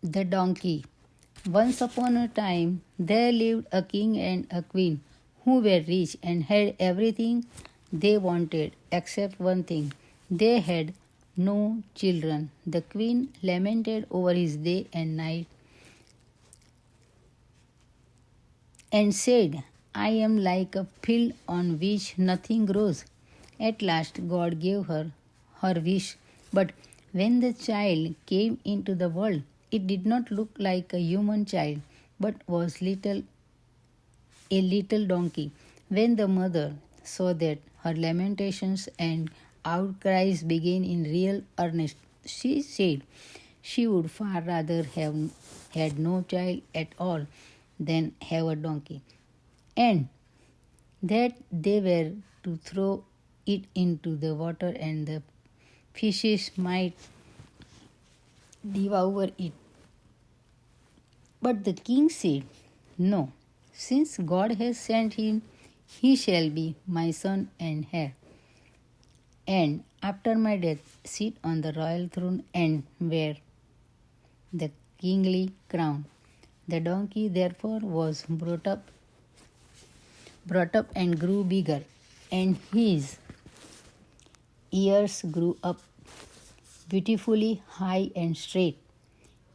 The donkey. Once upon a time, there lived a king and a queen who were rich and had everything they wanted except one thing. They had no children. The queen lamented over his day and night and said, I am like a field on which nothing grows. At last, God gave her wish, but when the child came into the world, it did not look like a human child, but was a little donkey. When the mother saw that her lamentations and outcries began in real earnest, she said she would far rather have had no child at all than have a donkey, and that they were to throw it into the water and the fishes might devour it. But the king said, No, since God has sent him, he shall be my son and heir, and after my death sit on the royal throne and wear the kingly crown. The donkey therefore was brought up and grew bigger, and his ears grew up beautifully high and straight.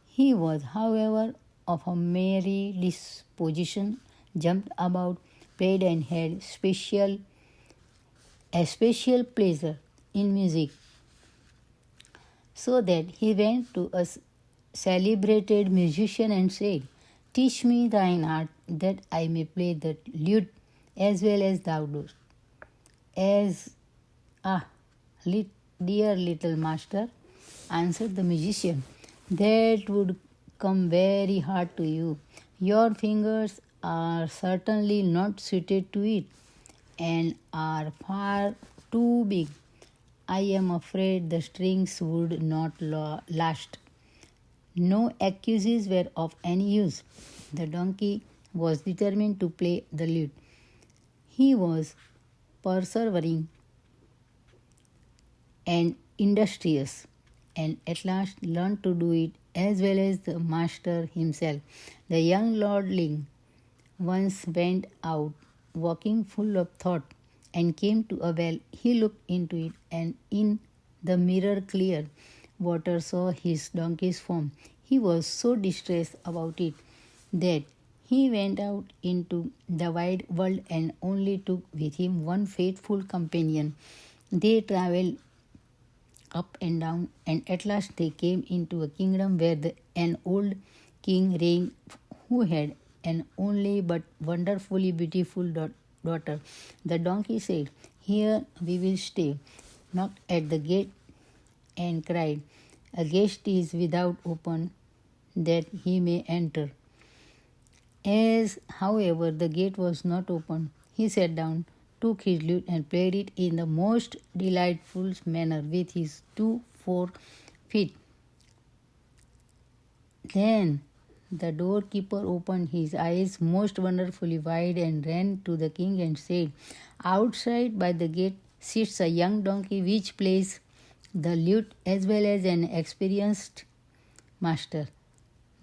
He was, however, of a merry disposition, jumped about, played, and had a special pleasure in music, so that he went to a celebrated musician and said, Teach me thine art, that I may play the lute as well as thou dost. As ah, dear little master, answered the musician, that would come very hard to you. Your fingers are certainly not suited to it and are far too big. I am afraid the strings would not last. No excuses were of any use. The donkey was determined to play the lute. He was persevering and industrious, and at last learned to do it as well as the master himself. The young lordling once went out walking full of thought and came to a well. He looked into it, and in the mirror clear water saw his donkey's form. He was so distressed about it that he went out into the wide world and only took with him one faithful companion. They travelled up and down, and at last they came into a kingdom where an old king reigned who had an only but wonderfully beautiful daughter. The donkey said, Here we will stay, knocked at the gate and cried, A guest is without open, that he may enter. As, however, the gate was not open, he sat down, took his lute, and played it in the most delightful manner with his 2 4 feet. Then the doorkeeper opened his eyes most wonderfully wide and ran to the king and said, Outside by the gate sits a young donkey which plays the lute as well as an experienced master.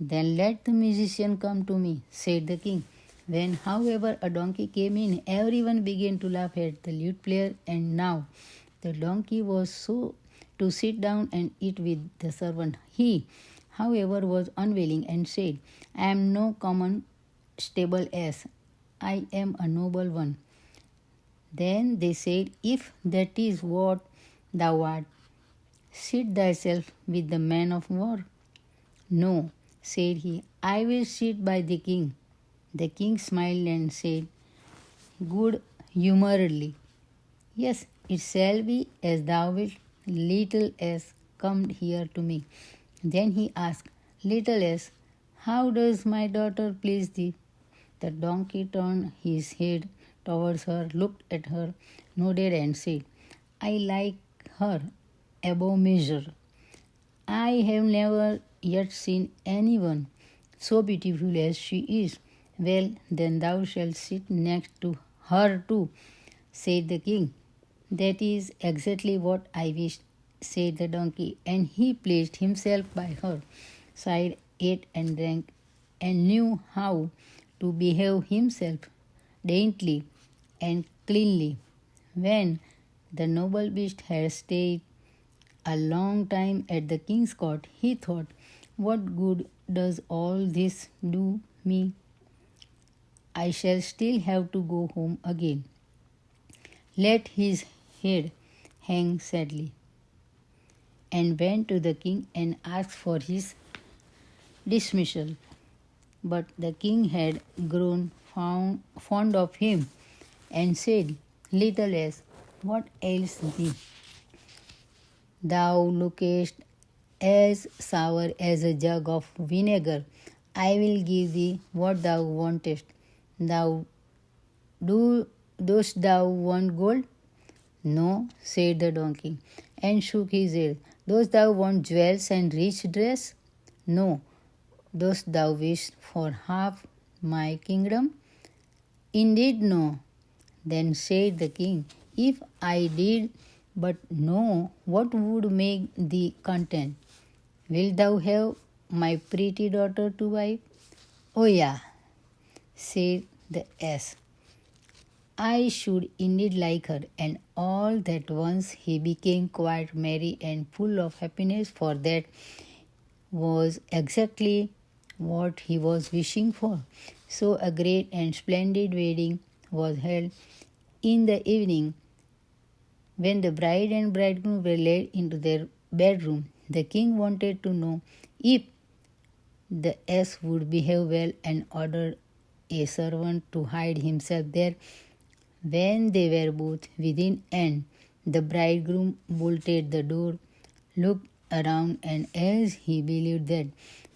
Then let the musician come to me, said the king. When, however, a donkey came in, everyone began to laugh at the lute player, and now the donkey was so to sit down and eat with the servant. He, however, was unwilling and said, I am no common stable ass, I am a noble one. Then they said, If that is what thou art, sit thyself with the man of war. No, said he, I will sit by the king. The king smiled and said, good humouredly, Yes, it shall be as thou wilt. Little ass, come here to me. Then he asked, Little ass, how does my daughter please thee? The donkey turned his head towards her, looked at her, nodded, and said, I like her above measure. I have never yet seen anyone so beautiful as she is. Well, then thou shalt sit next to her too, said the king. That is exactly what I wished, said the donkey, and he placed himself by her side ate and drank, and knew how to behave himself daintily and cleanly. When the noble beast had stayed a long time at the king's court, he thought, what good does all this do me? I shall still have to go home again. Let his head hang sadly, and went to the king and asked for his dismissal. But the king had grown fond of him and said, little else, what ails thee? Thou lookest as sour as a jug of vinegar. I will give thee what thou wantest. Dost thou want gold? No, said the donkey, and shook his head. Dost thou want jewels and rich dress? No. Dost thou wish for half my kingdom? Indeed, no. Then said the king, if I did but know, what would make thee content? Wilt thou have my pretty daughter to wife? Oh, yeah, said the ass. I should indeed like her. And all at once he became quite merry and full of happiness, for that was exactly what he was wishing for. So a great and splendid wedding was held. In the evening, when the bride and bridegroom were led into their bedroom, the king wanted to know if the ass would behave well and ordered a servant to hide himself there. When they were both within and the bridegroom bolted the door, looked around, and as he believed that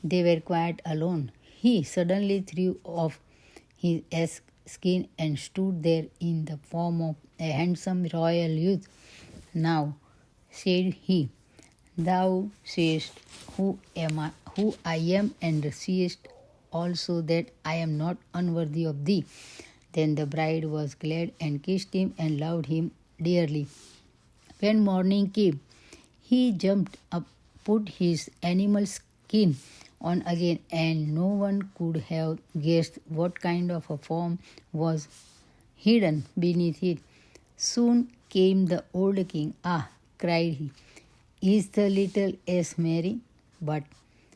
they were quite alone, he suddenly threw off his ass skin and stood there in the form of a handsome royal youth. Now, said he, thou seest who I am, and seest also that I am not unworthy of thee. Then the bride was glad and kissed him and loved him dearly. When morning came, he jumped up, put his animal skin on again, and no one could have guessed what kind of a form was hidden beneath it. Soon came the old king. Ah, cried he, is the little ass merry? But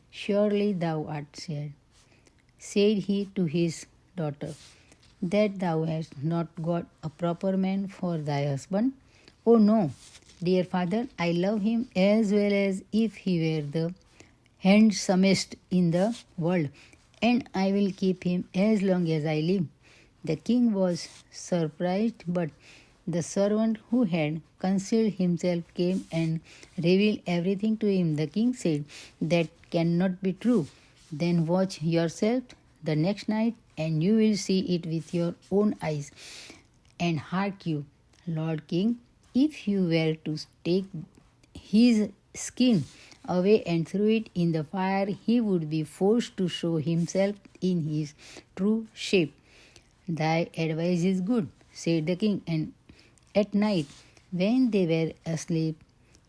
surely thou art sad, said he to his daughter, that thou hast not got a proper man for thy husband? Oh no, dear father, I love him as well as if he were the handsomest in the world, and I will keep him as long as I live. The king was surprised, but the servant who had concealed himself came and revealed everything to him. The king said, that cannot be true. Then watch yourself the next night, and you will see it with your own eyes. And hark you, Lord King, if you were to take his skin away and throw it in the fire, he would be forced to show himself in his true shape. Thy advice is good, said the king, and at night, when they were asleep,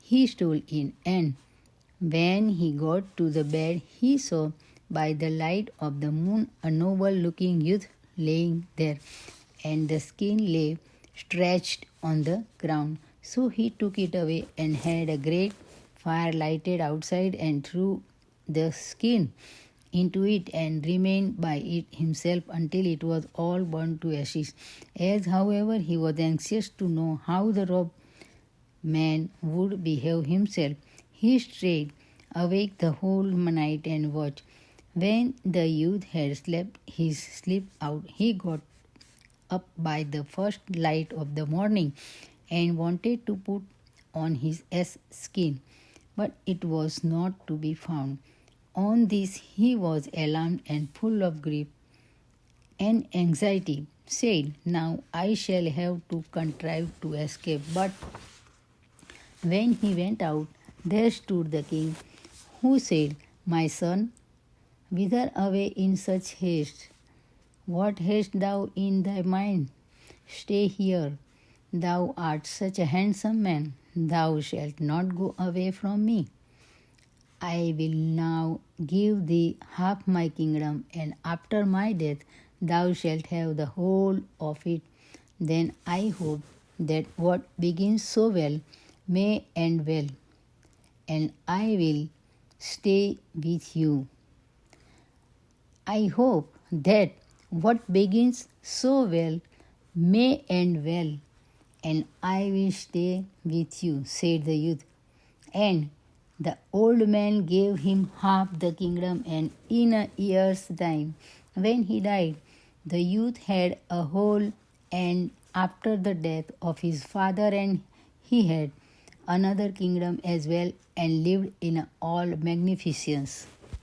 he stole in, and when he got to the bed, he saw by the light of the moon a noble-looking youth lying there, and the skin lay stretched on the ground. So he took it away and had a great fire lighted outside and threw the skin into it and remained by it himself until it was all burned to ashes. As, however, he was anxious to know how the robbed man would behave himself, he stayed awake the whole night and watched. When the youth had slept his sleep out, he got up by the first light of the morning and wanted to put on his ass skin, but it was not to be found. On this he was alarmed and full of grief and anxiety, said, now I shall have to contrive to escape. But when he went out, there stood the king, who said, my son, whither away in such haste? What hast thou in thy mind? Stay here. Thou art such a handsome man. Thou shalt not go away from me. I will now give thee half my kingdom, and after my death thou shalt have the whole of it. Then I hope that what begins so well may end well, and I will stay with you. I hope that what begins so well may end well, and I will stay with you, said the youth. And the old man gave him half the kingdom, and in a year's time, when he died, the youth had a whole, and after the death of his father, and he had another kingdom as well, and lived in all magnificence.